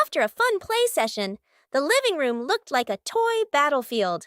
After a fun play session, the living room looked like a toy battlefield.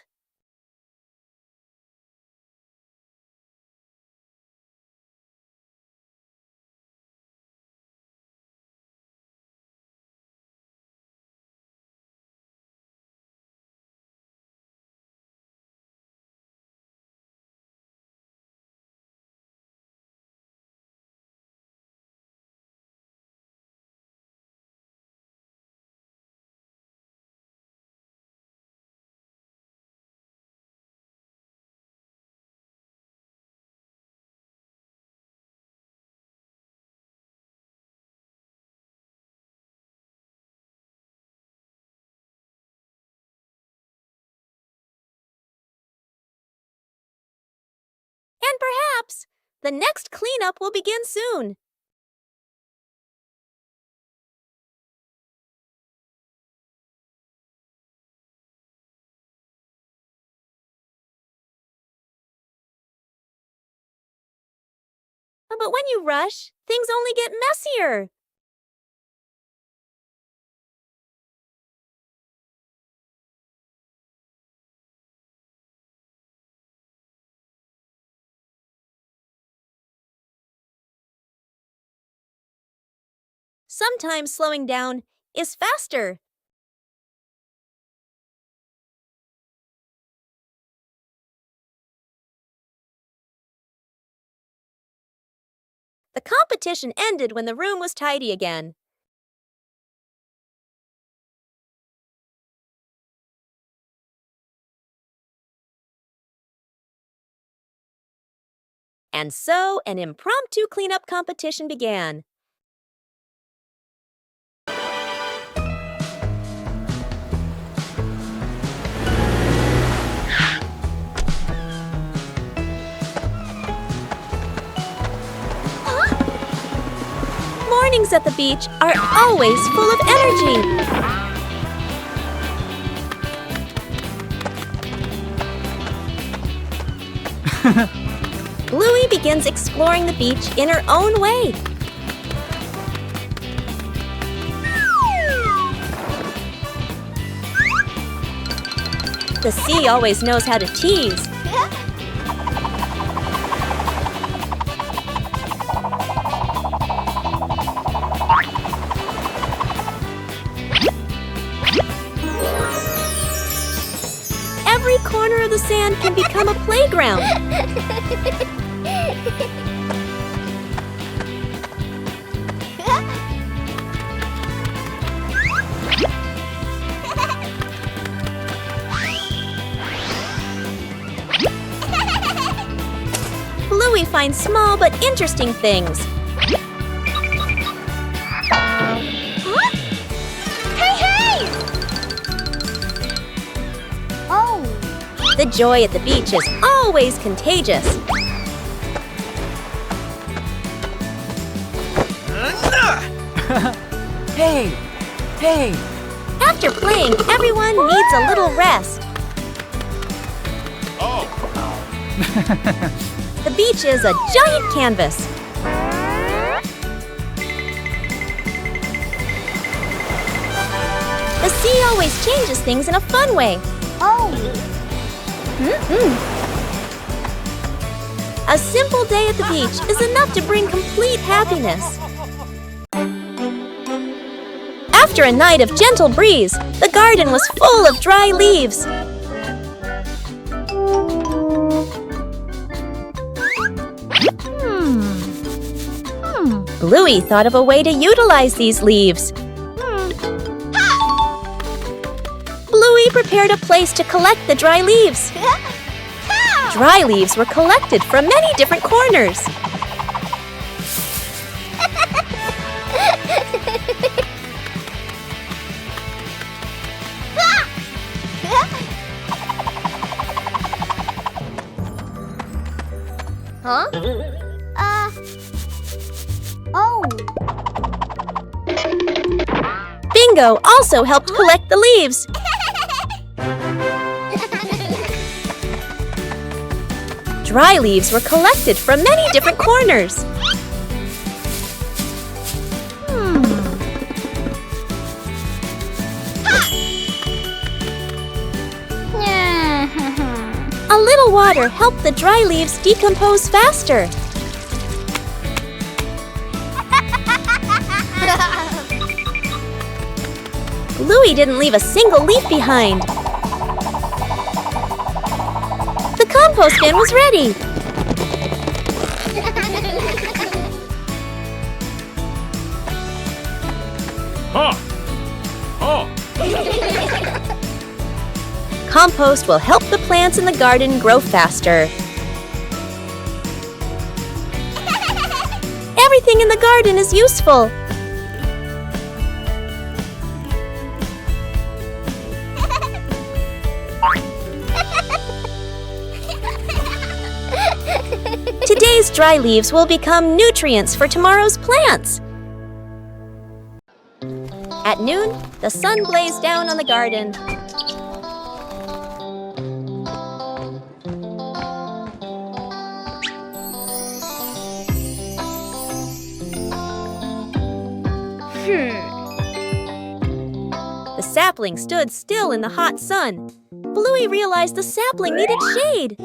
And perhaps the next cleanup will begin soon. But when you rush, things only get messier. Sometimes slowing down is faster. The competition ended when the room was tidy again. And so an impromptu cleanup competition began. Mornings at the beach are always full of energy. Bluey begins exploring the beach in her own way. The sea always knows how to tease. Every corner of the sand can become a playground. Bluey finds small but interesting things. The joy at the beach is always contagious. Hey! After playing, everyone needs a little rest. The beach is a giant canvas. The sea always changes things in a fun way. A simple day at the beach is enough to bring complete happiness. After a night of gentle breeze, the garden was full of dry leaves. Bluey thought of a way to utilize these leaves. Bluey prepared a place to collect the dry leaves. Dry leaves were collected from many different corners. Bingo also helped collect the leaves. Dry leaves were collected from many different corners. little water helped the dry leaves decompose faster. Bluey didn't leave a single leaf behind. The compost bin was ready. Compost will help the plants in the garden grow faster. Everything in the garden is useful. Today's dry leaves will become nutrients for tomorrow's plants. At noon, the sun blazed down on the garden. The sapling stood still in the hot sun. Bluey realized the sapling needed shade.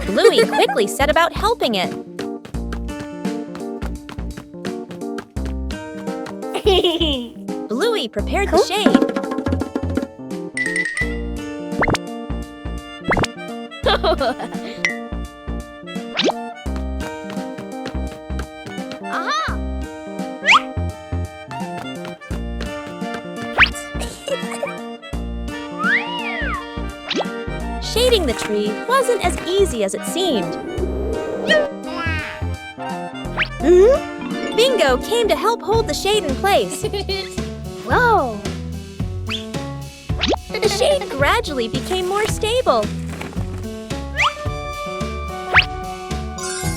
Bluey quickly set about helping it. Bluey prepared the shade. Shading the tree wasn't as easy as it seemed. Bingo came to help hold the shade in place. Whoa! The shade gradually became more stable.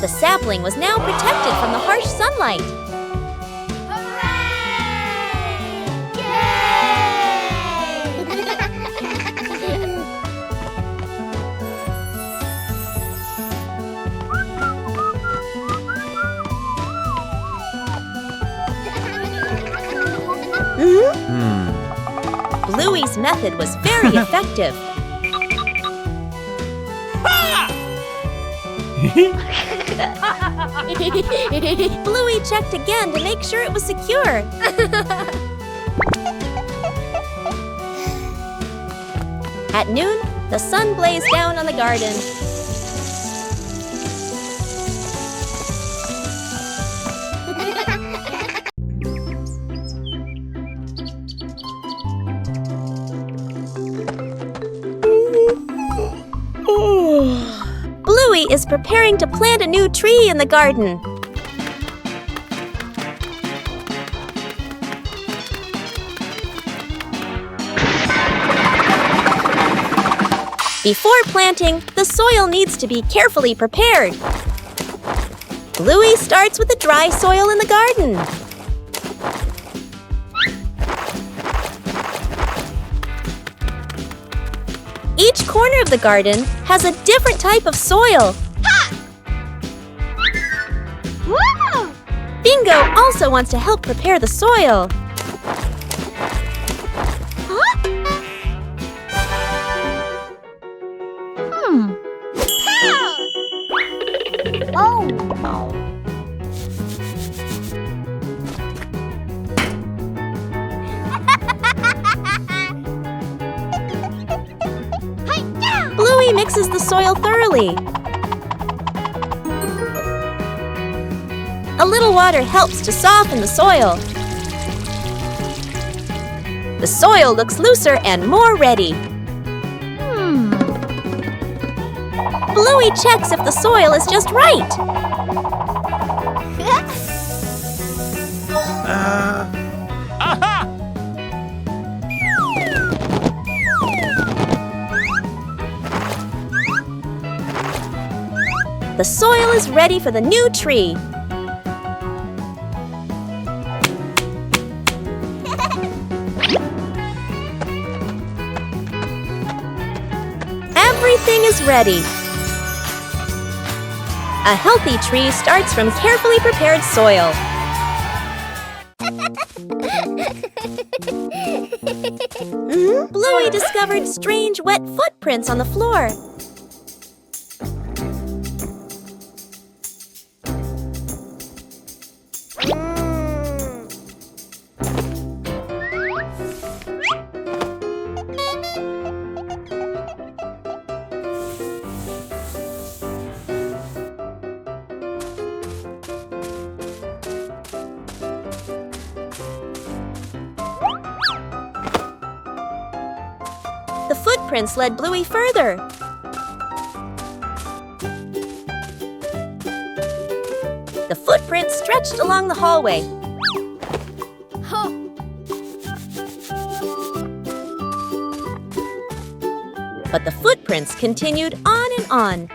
The sapling was now protected from the harsh sunlight. Bluey's method was very effective. Bluey checked again to make sure it was secure. At noon, the sun blazed down on the garden. Bluey is preparing to plant a new tree in the garden. Before planting, the soil needs to be carefully prepared. Bluey starts with the dry soil in the garden. Each corner of the garden has a different type of soil. Whoa! Bingo also wants to help prepare the soil. Bluey mixes the soil thoroughly. A little water helps to soften the soil. The soil looks looser and more ready. Bluey checks if the soil is just right. The soil is ready for the new tree. Everything is ready. A healthy tree starts from carefully prepared soil. Bluey discovered strange wet footprints on the floor. The footprints led Bluey further. The footprints stretched along the hallway. But the footprints continued on and on.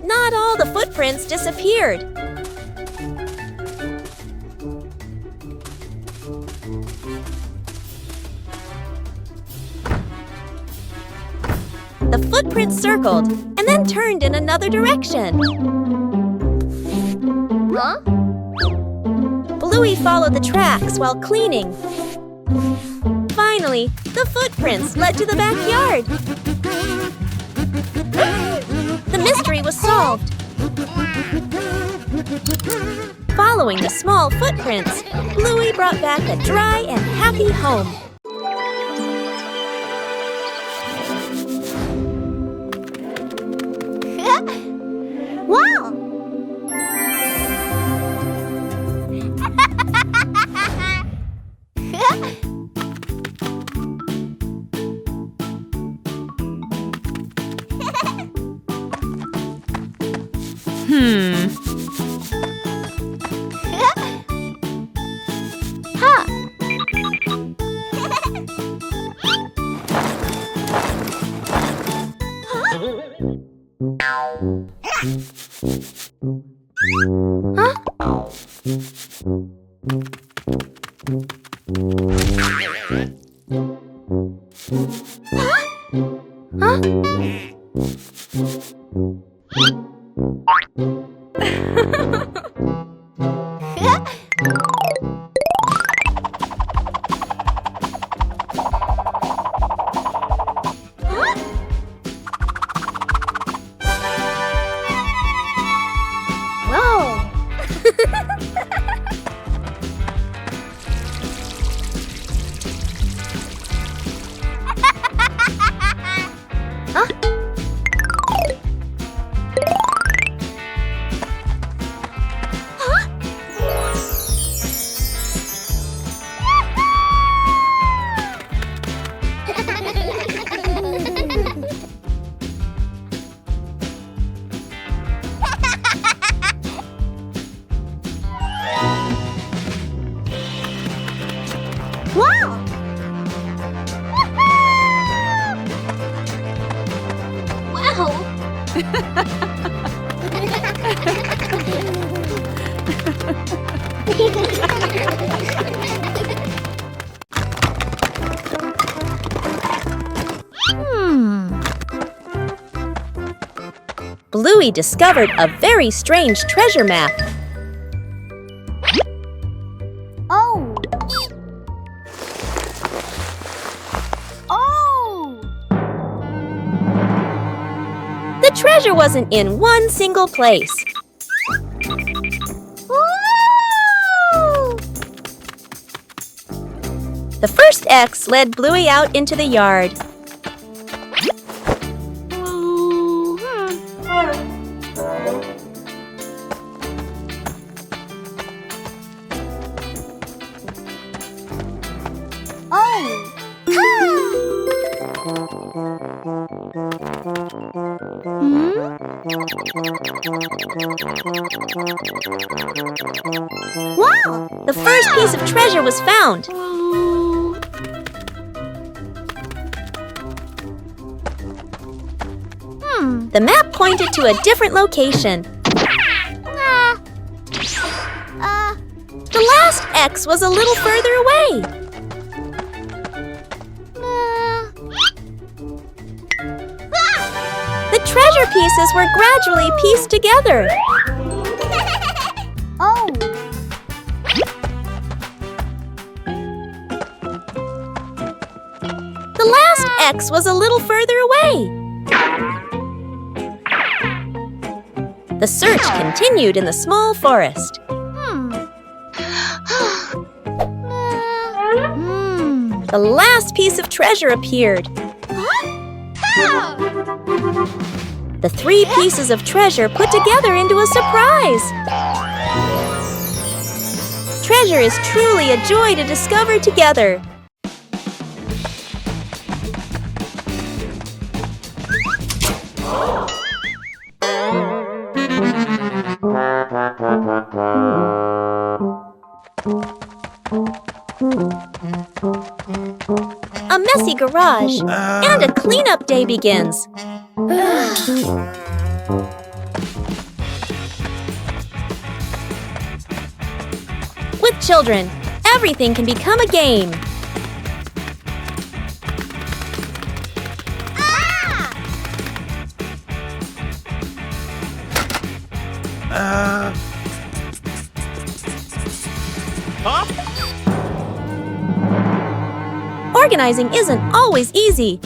Not all the footprints disappeared. The footprints circled and then turned in another direction. Bluey followed the tracks while cleaning. Finally, the footprints led to the backyard. The mystery was solved. Following the small footprints, Bluey brought back a dry and happy home. Wow! Bluey discovered a very strange treasure map. Oh! Oh! The treasure wasn't in one single place. Woo! The first X led Bluey out into the yard. Wow! The first piece of treasure was found. The map pointed to a different location. The last X was a little further away. The treasure pieces were gradually pieced together. Oh. The last X was a little further away. The search continued in the small forest. The last piece of treasure appeared. The 3 pieces of treasure put together into a surprise. Treasure is truly a joy to discover together. A messy garage and a cleanup day begins. With children, everything can become a game. Organizing isn't always easy.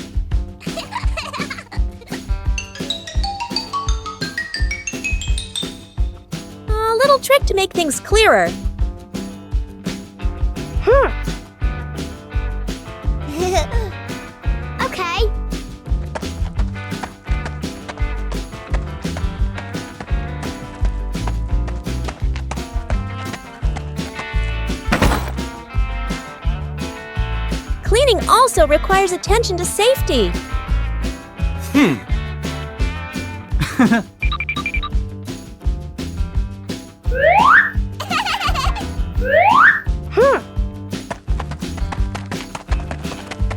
A little trick to make things clearer. Okay. Cleaning also requires attention to safety.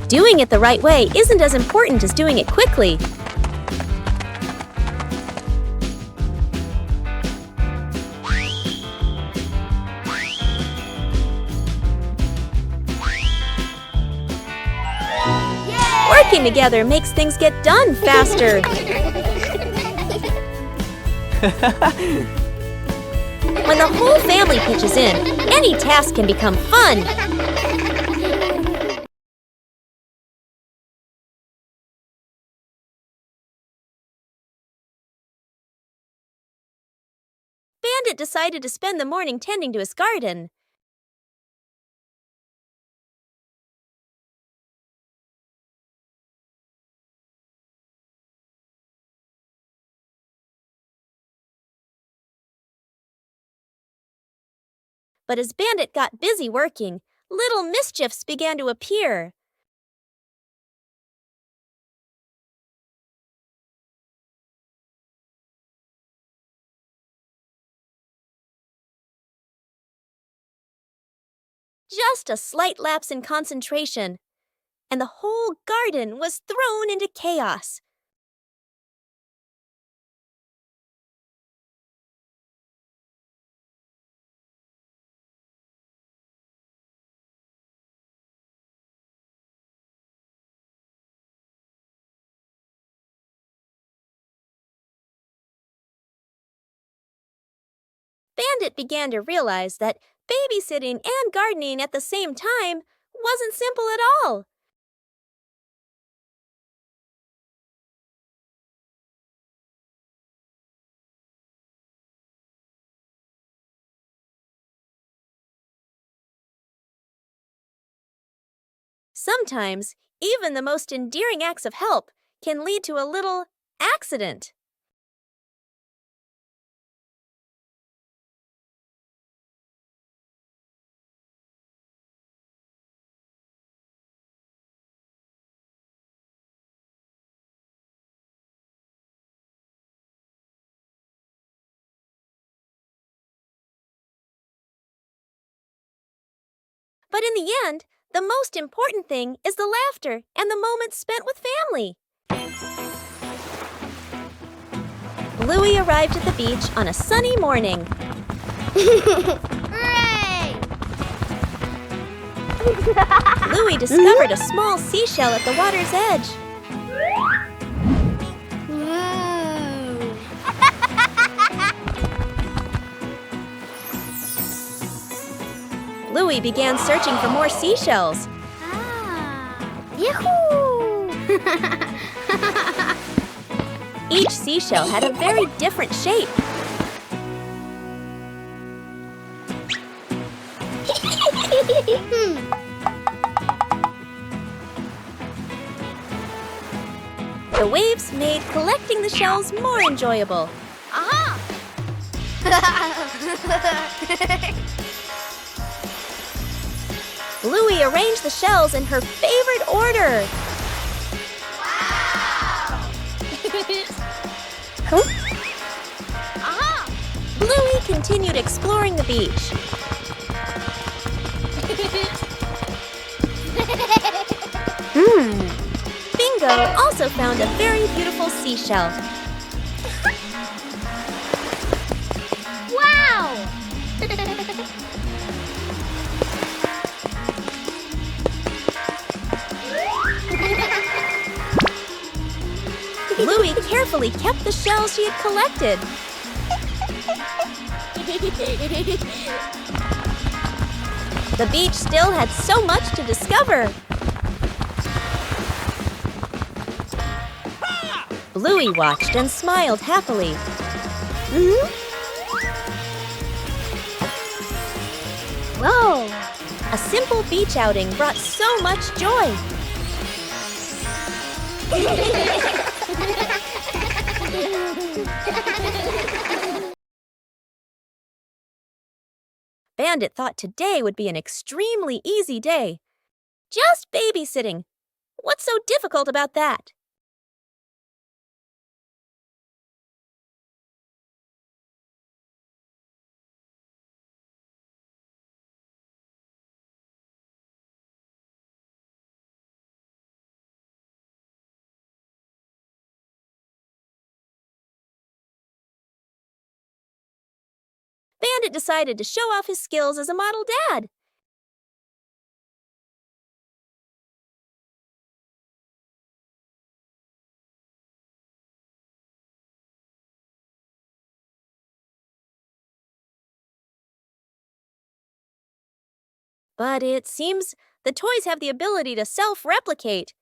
Doing it the right way isn't as important as doing it quickly. Working together makes things get done faster. When the whole family pitches in, any task can become fun. Bandit decided to spend the morning tending to his garden. But as Bandit got busy working, little mischiefs began to appear. Just a slight lapse in concentration, and the whole garden was thrown into chaos. Bandit began to realize that babysitting and gardening at the same time wasn't simple at all. Sometimes, even the most endearing acts of help can lead to a little accident. But in the end, the most important thing is the laughter and the moments spent with family. Bluey arrived at the beach on a sunny morning. Hooray! Bluey discovered a small seashell at the water's edge. Bluey began searching for more seashells. Yahoo! Each seashell had a very different shape. The waves made collecting the shells more enjoyable. Aha! Bluey arranged the shells in her favorite order. Aha! Bluey continued exploring the beach. Bingo also found a very beautiful seashell. Wow! Bluey carefully kept the shells she had collected. The beach still had so much to discover. Bluey watched and smiled happily. Whoa! A simple beach outing brought so much joy. Bandit thought today would be an extremely easy day. Just babysitting. What's so difficult about that? Bandit decided to show off his skills as a model dad. But it seems the toys have the ability to self-replicate.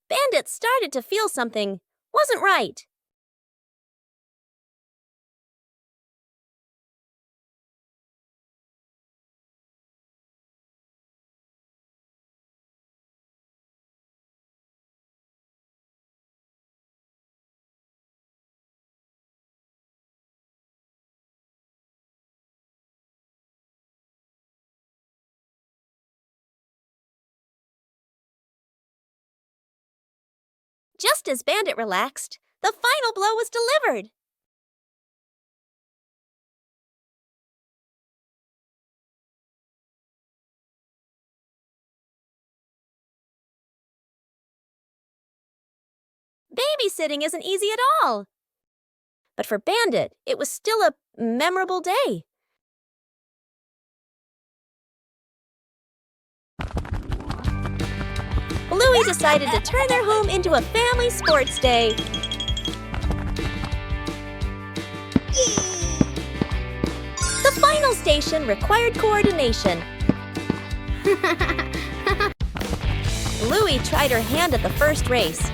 Bandit started to feel something wasn't right. Just as Bandit relaxed, the final blow was delivered. Babysitting isn't easy at all. But for Bandit, it was still a memorable day. Bluey decided to turn their home into a family sports day. The final station required coordination. Bluey tried her hand at the first race.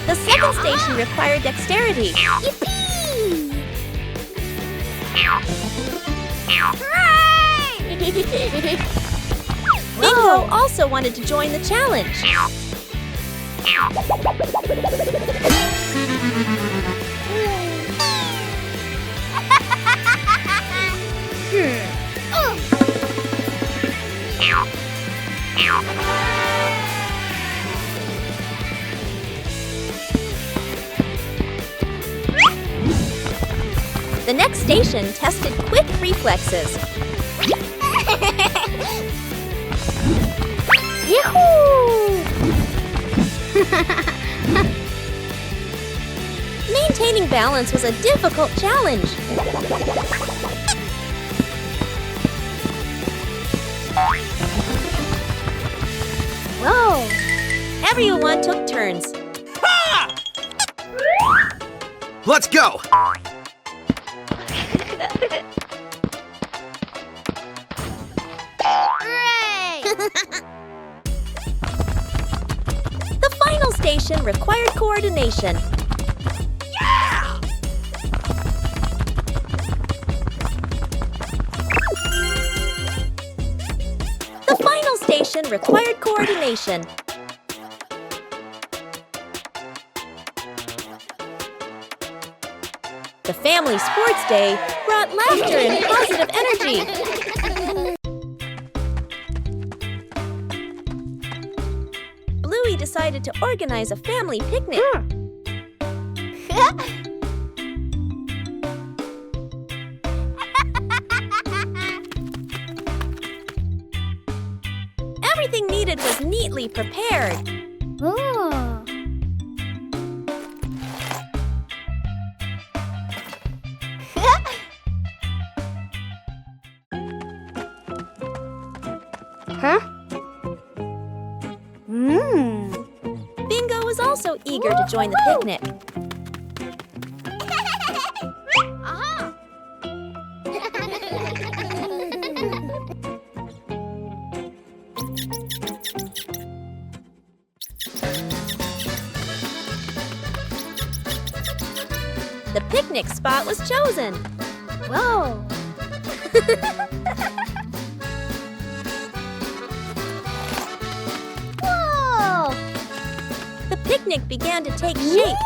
The second station required dexterity. Yippee! Bingo also wanted to join the challenge. The next station tested quick reflexes. Yahoo! Maintaining balance was a difficult challenge. Whoa! Everyone took turns. Let's go! Hooray! The final station required coordination. The final station required coordination. The family sports day brought laughter and positive energy. Bluey decided to organize a family picnic. Everything needed was neatly prepared. Ooh. Huh? Bingo was also eager to join the picnic. Aha! The picnic spot was chosen. Whoa! Whoa! The picnic began to take shape.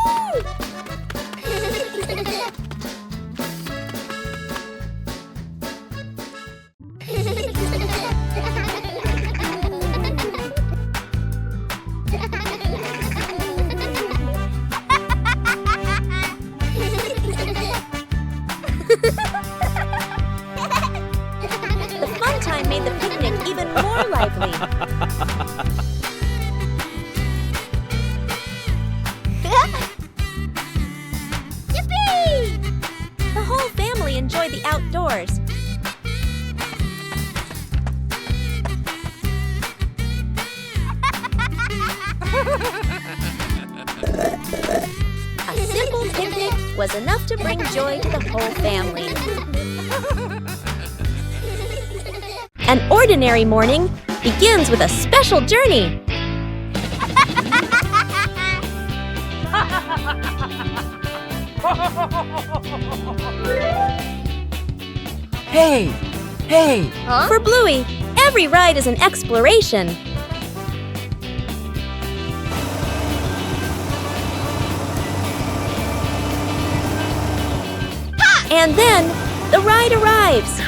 The fun time made the picnic even more lively. Yippee! The whole family enjoyed the outdoors. A simple picnic was enough to bring joy to the whole family. An ordinary morning begins with a special journey. Hey! Hey! For Bluey, every ride is an exploration. And then, the ride arrives.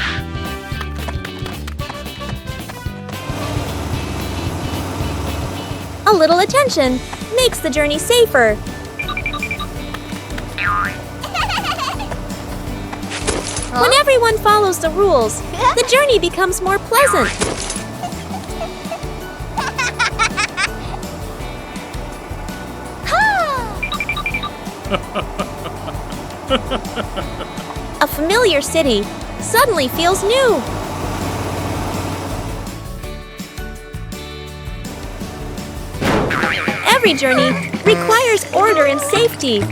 A little attention makes the journey safer. When everyone follows the rules, the journey becomes more pleasant. A familiar city suddenly feels new. Every journey requires order and safety.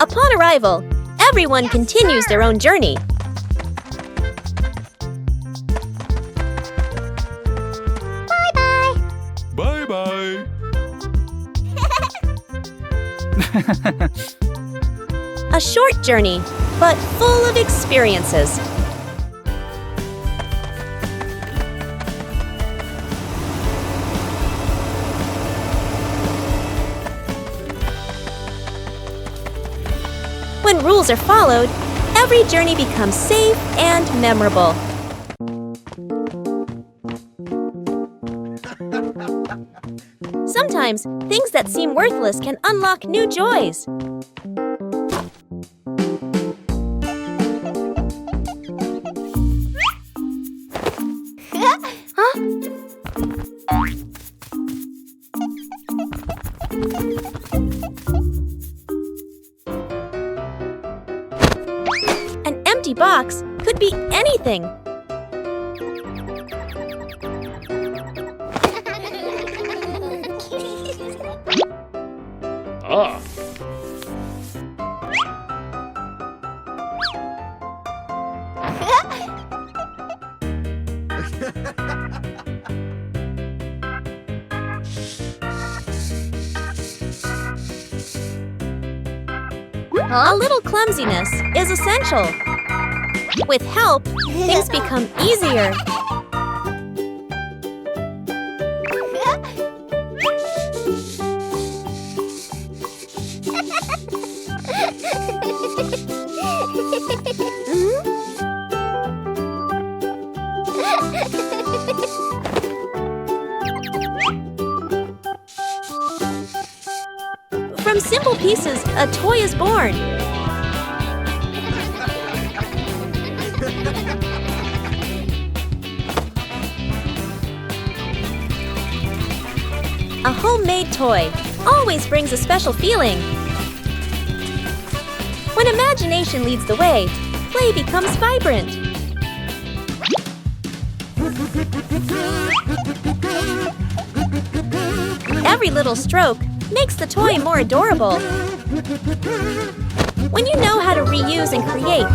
Upon arrival, everyone continues their own journey. Bye-bye! Bye-bye. A short journey, but full of experiences. When rules are followed, every journey becomes safe and memorable. Sometimes, things that seem worthless can unlock new joys. An empty box could be anything. Ah. A little clumsiness is essential. With help, things become easier. From simple pieces, a toy is born. A homemade toy always brings a special feeling. When imagination leads the way, play becomes vibrant. Every little stroke makes the toy more adorable. When you know how to reuse and create,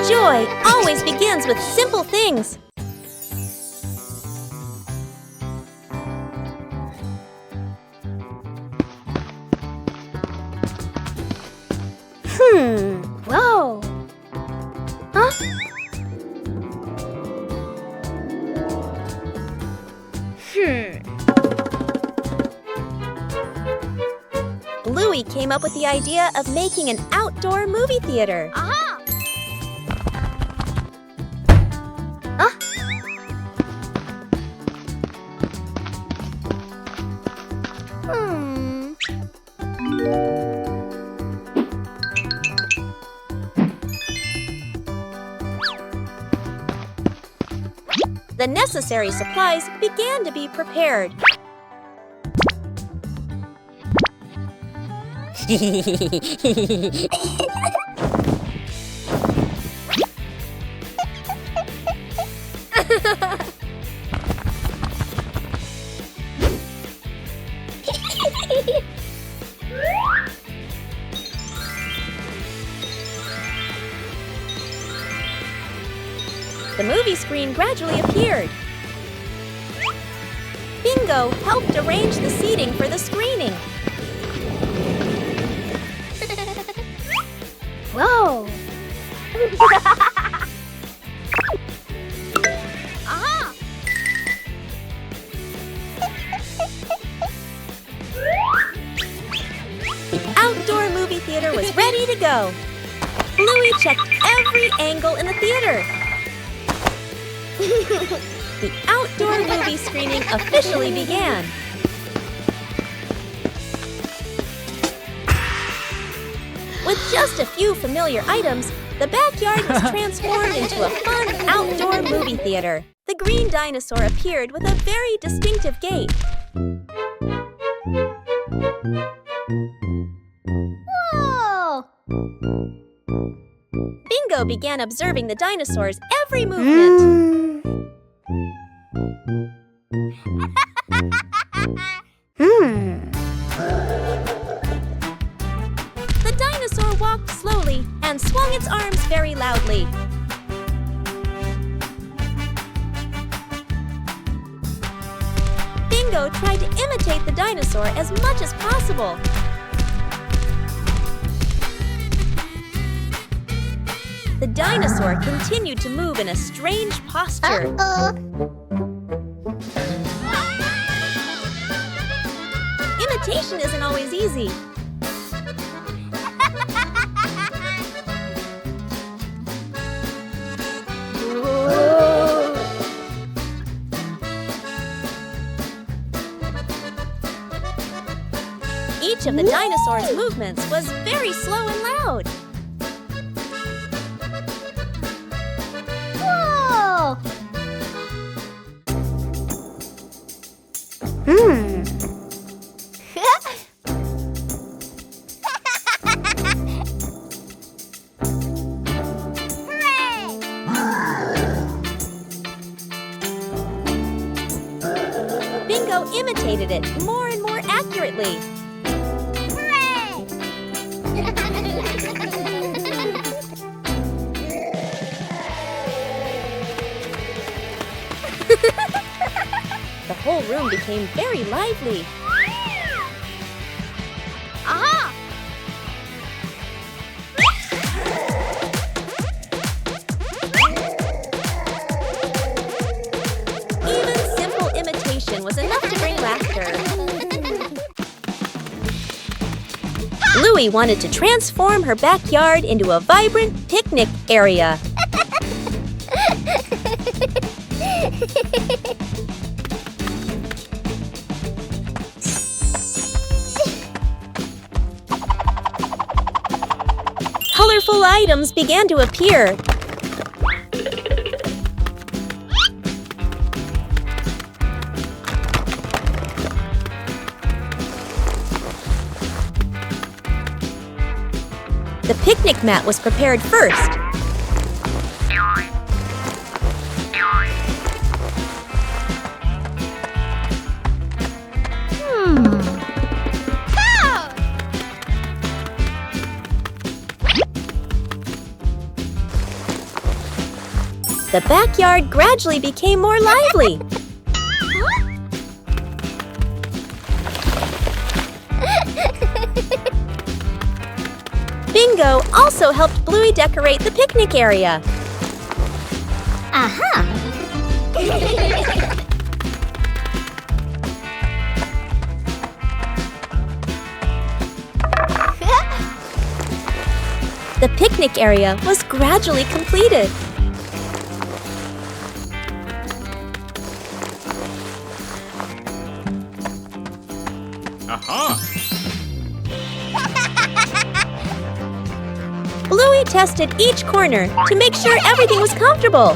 joy always begins with simple things. Whoa. Huh? Bluey came up with the idea of making an outdoor movie theater. Aha! The necessary supplies began to be prepared. The movie screen gradually appeared. Bingo helped arrange the seating for the screening. Whoa. Aha! The outdoor movie theater was ready to go. Bluey checked every angle in the theater. The outdoor movie screening officially began. With just a few familiar items, the backyard was transformed into a fun outdoor movie theater. The green dinosaur appeared with a very distinctive gait. Whoa. Bingo began observing the dinosaur's every movement. The dinosaur walked slowly and swung its arms very loudly. Bingo tried to imitate the dinosaur as much as possible. dinosaur continued to move in a strange posture. Imitation isn't always easy. Each of the dinosaur's movements was very slow and loud. Whoa! Bingo imitated it more and more accurately. The whole room became very lively. Aha! Even simple imitation was enough to bring laughter. Bluey wanted to transform her backyard into a vibrant picnic area. Colorful items began to appear. The picnic mat was prepared first. The backyard gradually became more lively. Bingo also helped Bluey decorate the picnic area. Aha! The picnic area was gradually completed. Bluey tested each corner to make sure everything was comfortable.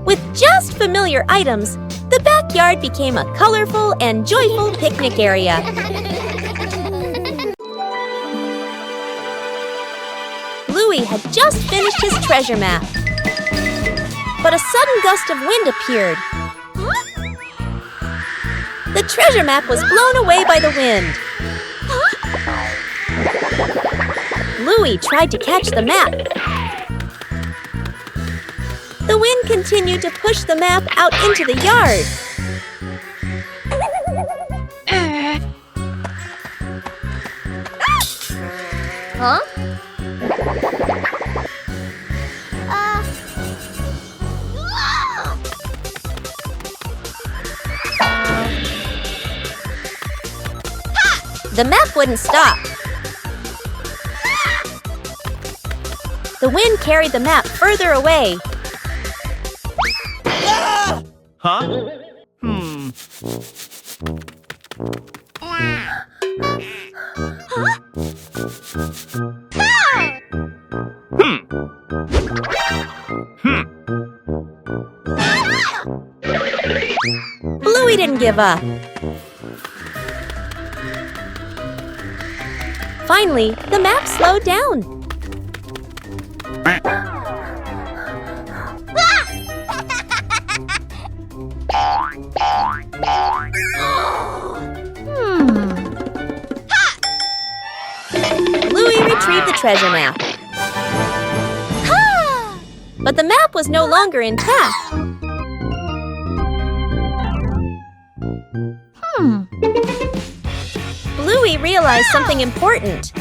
With just familiar items, the backyard became a colorful and joyful picnic area. Bluey had just finished his treasure map. But a sudden gust of wind appeared. The treasure map was blown away by the wind. Bluey tried to catch the map. The wind continued to push the map out into the yard. Huh? The map wouldn't stop. The wind carried the map further away. Huh? Bluey didn't give up. Finally, the map slowed down. Bluey retrieved the treasure map. but the map was no longer intact. Bluey realized something important.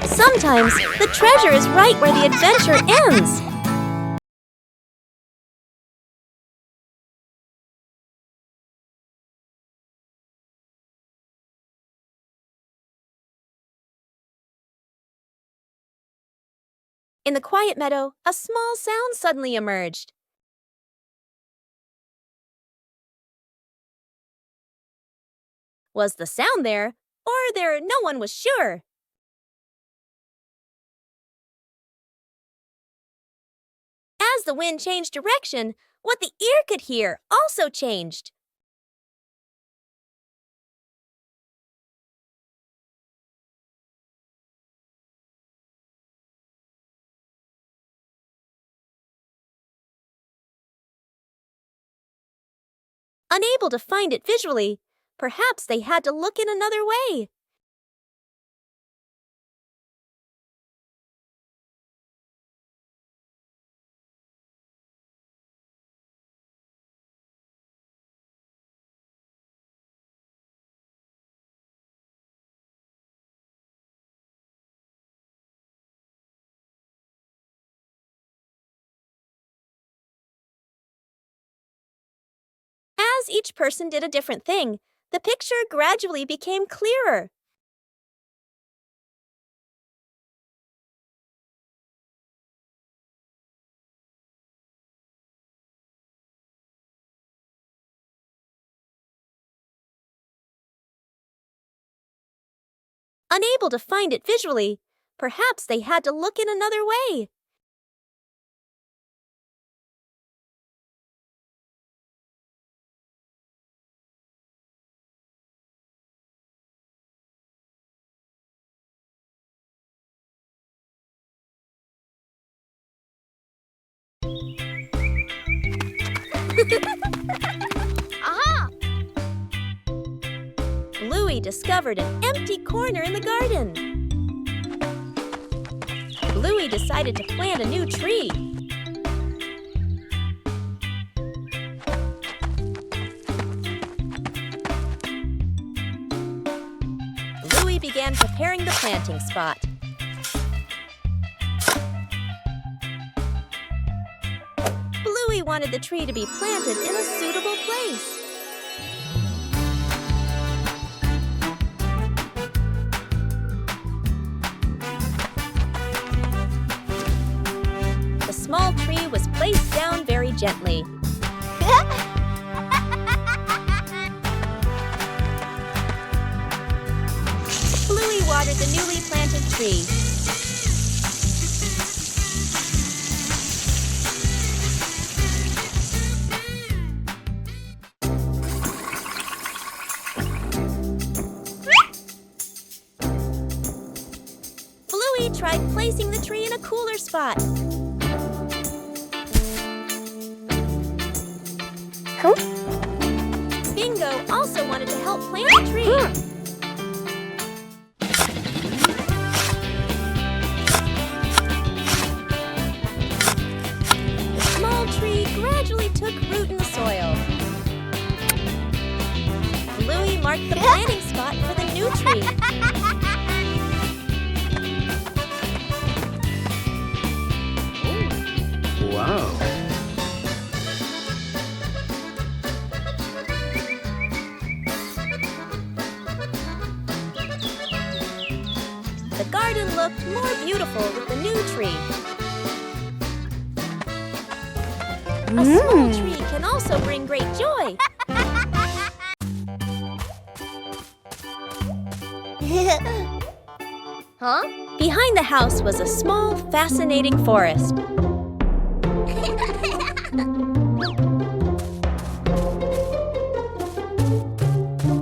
Sometimes, the treasure is right where the adventure ends. In the quiet meadow, a small sound suddenly emerged. Was the sound there, or there no one was sure? As the wind changed direction, what the ear could hear also changed. Unable to find it visually, perhaps they had to look in another way. As each person did a different thing, the picture gradually became clearer. Unable to find it visually, perhaps they had to look in another way. Aha! Bluey discovered an empty corner in the garden. Bluey decided to plant a new tree. Bluey began preparing the planting spot. Bluey wanted the tree to be planted in a suitable place. The small tree was placed down very gently. Bluey watered the newly planted tree. Bluey tried placing the tree in a cooler spot. Bingo also wanted to help plant the tree. The small tree gradually took root in the soil. Bluey marked the planting spot for the new tree. Wow. The garden looked more beautiful with the new tree. A small tree can also bring great joy. Huh? Behind the house was a small, fascinating forest.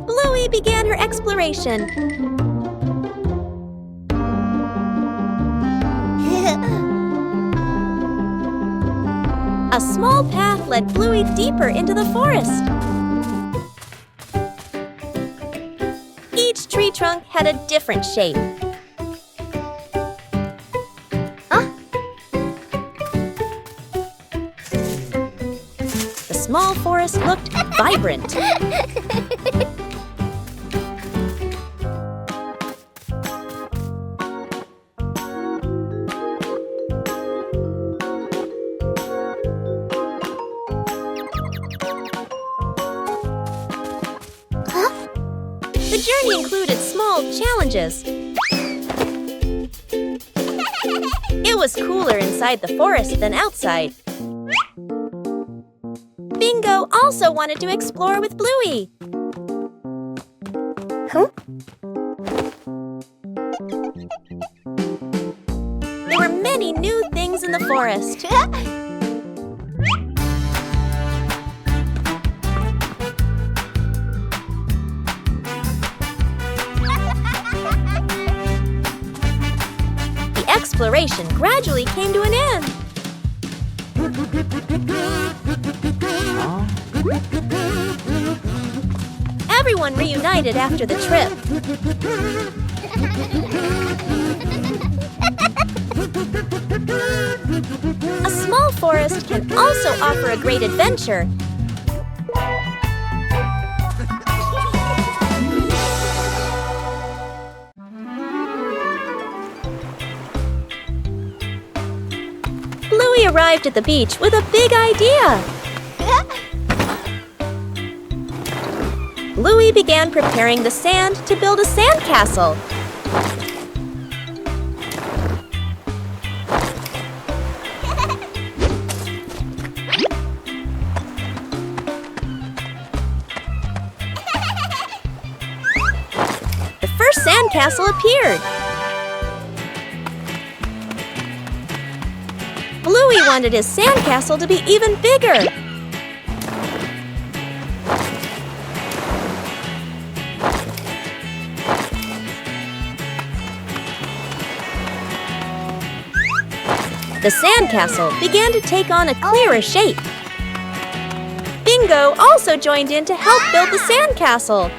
Bluey began her exploration. A A small path led Bluey deeper into the forest. Each tree trunk had a different shape. The small forest looked vibrant. The journey included small challenges. It was cooler inside the forest than outside. Bingo also wanted to explore with Bluey. There were many new things in the forest. The exploration gradually came to an end. Everyone reunited after the trip. A small forest can also offer a great adventure. Bluey arrived at the beach with a big idea. Bluey began preparing the sand to build a sandcastle. The first sandcastle appeared. Bluey wanted his sandcastle to be even bigger. The sandcastle began to take on a clearer shape. Bingo also joined in to help build the sandcastle.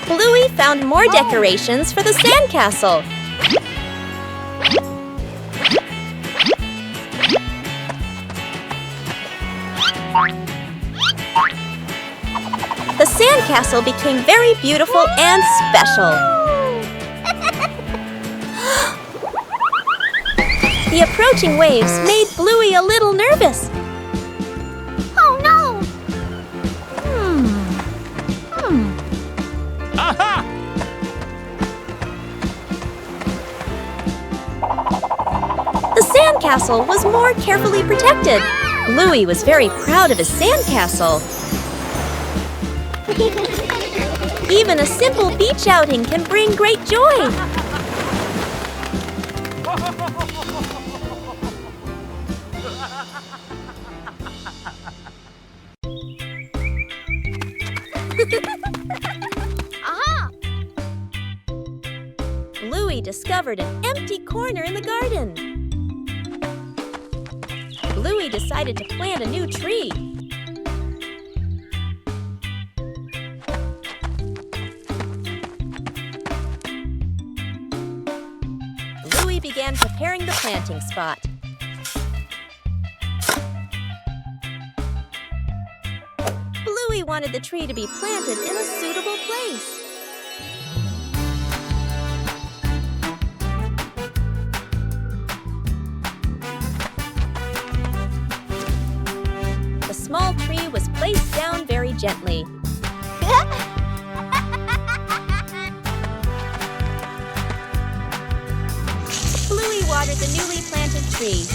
Bluey found more decorations for the sandcastle. The sandcastle became very beautiful and special. The approaching waves made Bluey a little nervous. Oh no! Aha! The sandcastle was more carefully protected. Bluey was very proud of his sandcastle. Even a simple beach outing can bring great joy. Bluey discovered an empty corner in the garden. Bluey decided to plant a new tree. Bluey began preparing the planting spot. Bluey wanted the tree to be planted in a suitable place. The small tree was placed down very gently. Bluey watered the newly planted tree.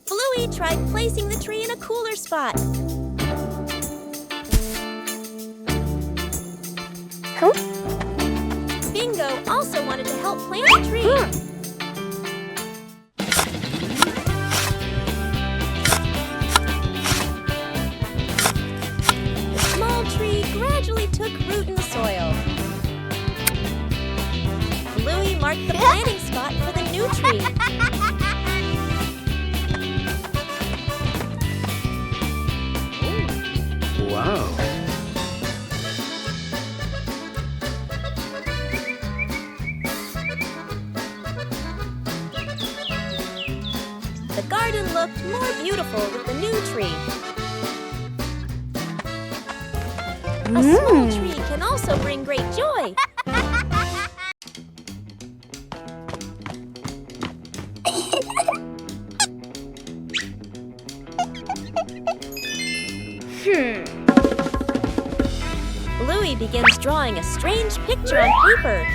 Bluey tried placing the tree in a cooler spot. Bingo Bingo also wanted to help plant a tree. The small tree gradually took root in the soil. Bluey marked the planting spot for the new tree. Wow. The garden looked more beautiful with the new tree. A small tree can also bring great joy. Bluey begins drawing a strange picture on paper.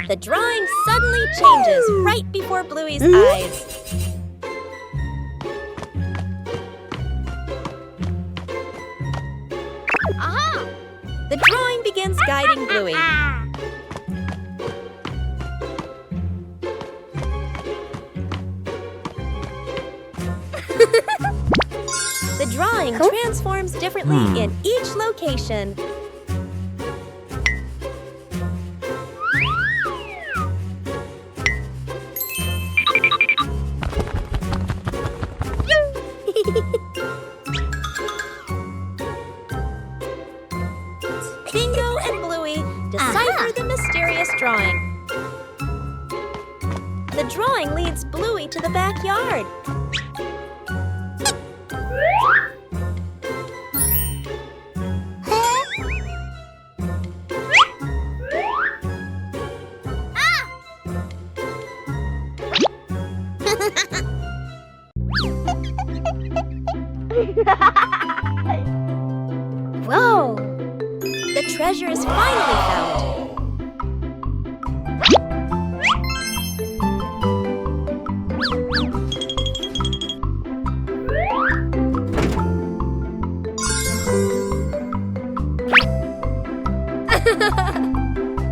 The drawing suddenly changes right before Bluey's eyes. The drawing begins guiding Bluey. The drawing transforms differently in each location. Bingo and Bluey decipher the mysterious drawing. The drawing leads Bluey to the backyard. Whoa! The treasure is finally found.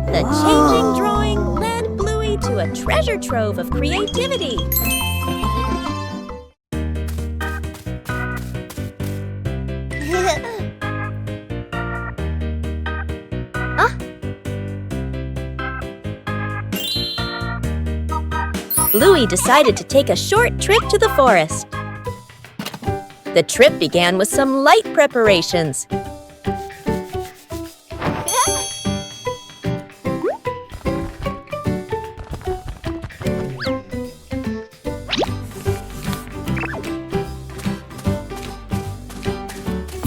The changing drawing led Bluey to a treasure trove of creativity. Bluey decided to take a short trip to the forest. The trip began with some light preparations.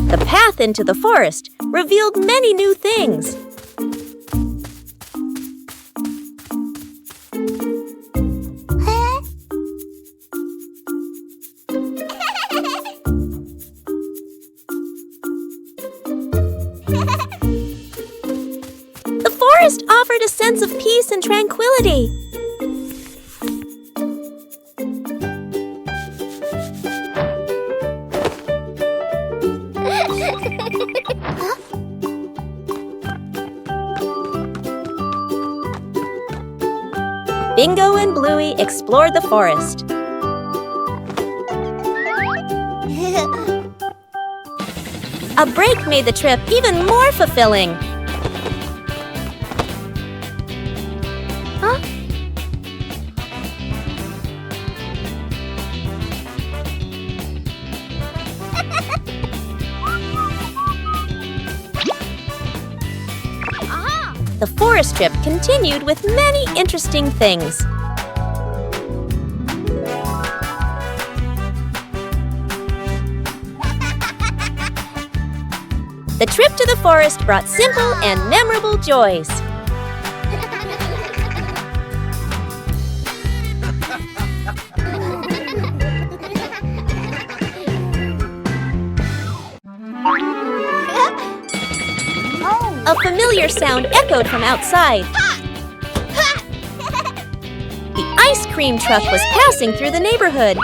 The path into the forest revealed many new things. The forest offered a sense of peace and tranquility. Bingo and Bluey explored the forest. A break made the trip even more fulfilling. The forest trip continued with many interesting things. The trip to the forest brought simple and memorable joys. A familiar sound echoed from outside. The ice cream truck was passing through the neighborhood.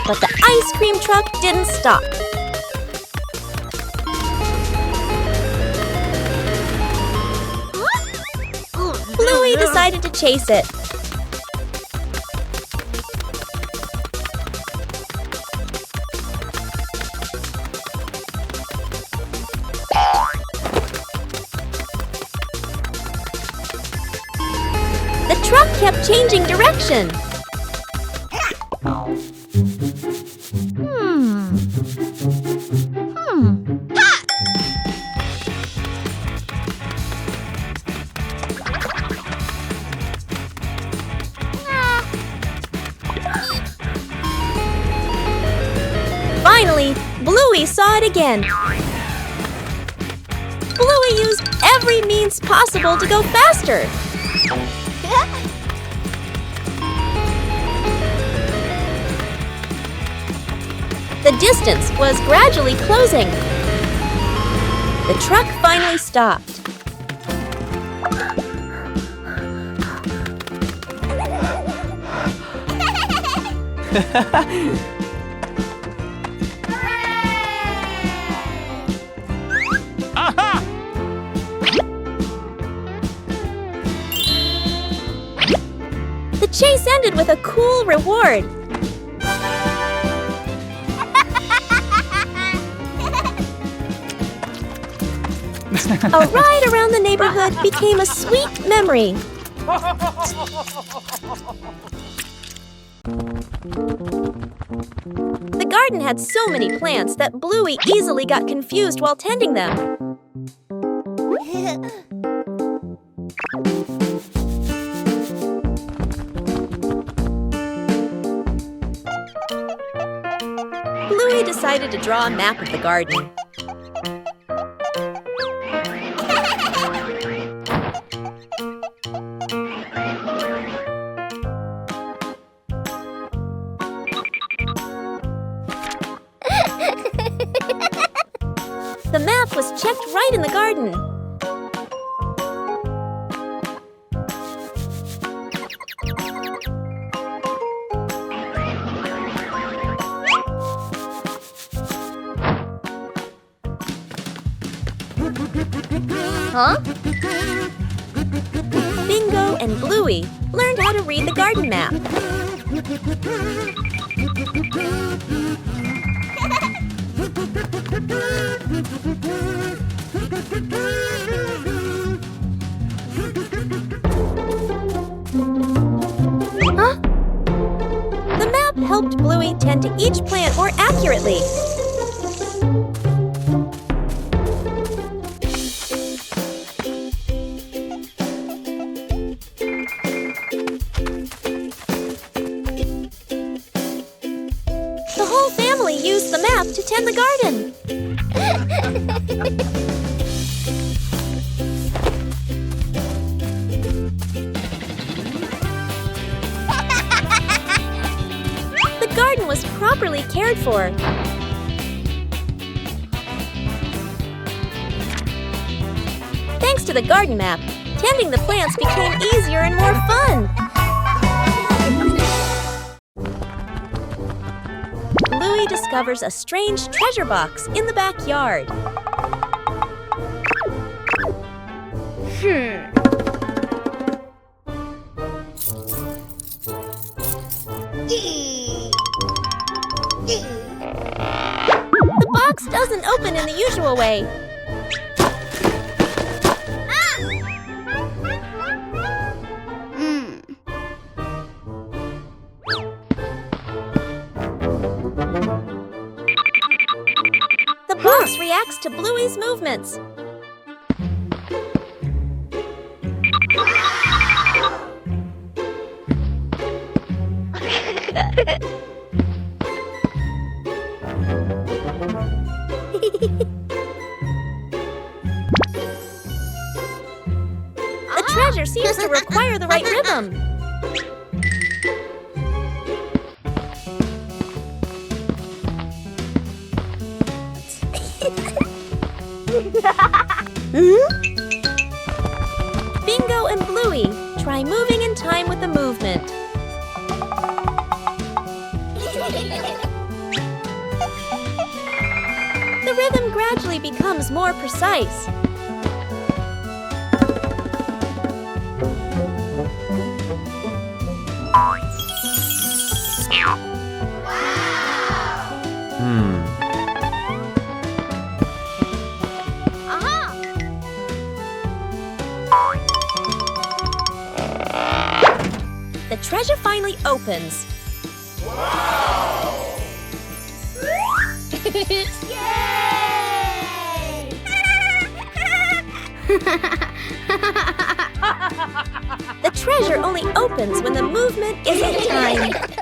But the ice cream truck didn't stop. Bluey decided to chase it. The truck kept changing direction. Finally, Bluey saw it again. Bluey used every means possible to go faster. The distance was gradually closing. The truck finally stopped. Aha! The chase ended with a cool reward. A ride around the neighborhood became a sweet memory. The garden had so many plants that Bluey easily got confused while tending them. Bluey decided to draw a map of the garden. The map was checked right in the garden. Huh? Bingo and Bluey learned how to read the garden map. Huh? The map helped Bluey tend to each plant more accurately. The whole family used the map to tend the garden. The garden was properly cared for. Thanks to the garden map, tending the plants became easier and more fun. Bluey discovers a strange treasure box in the backyard. The box doesn't open in the usual way. The box reacts to Bluey's movements. The treasure seems to require the right rhythm. Bingo and Bluey try moving in time with the movement. The rhythm gradually becomes more precise. The treasure finally opens. Wow! Yay! The treasure only opens when the movement is in time.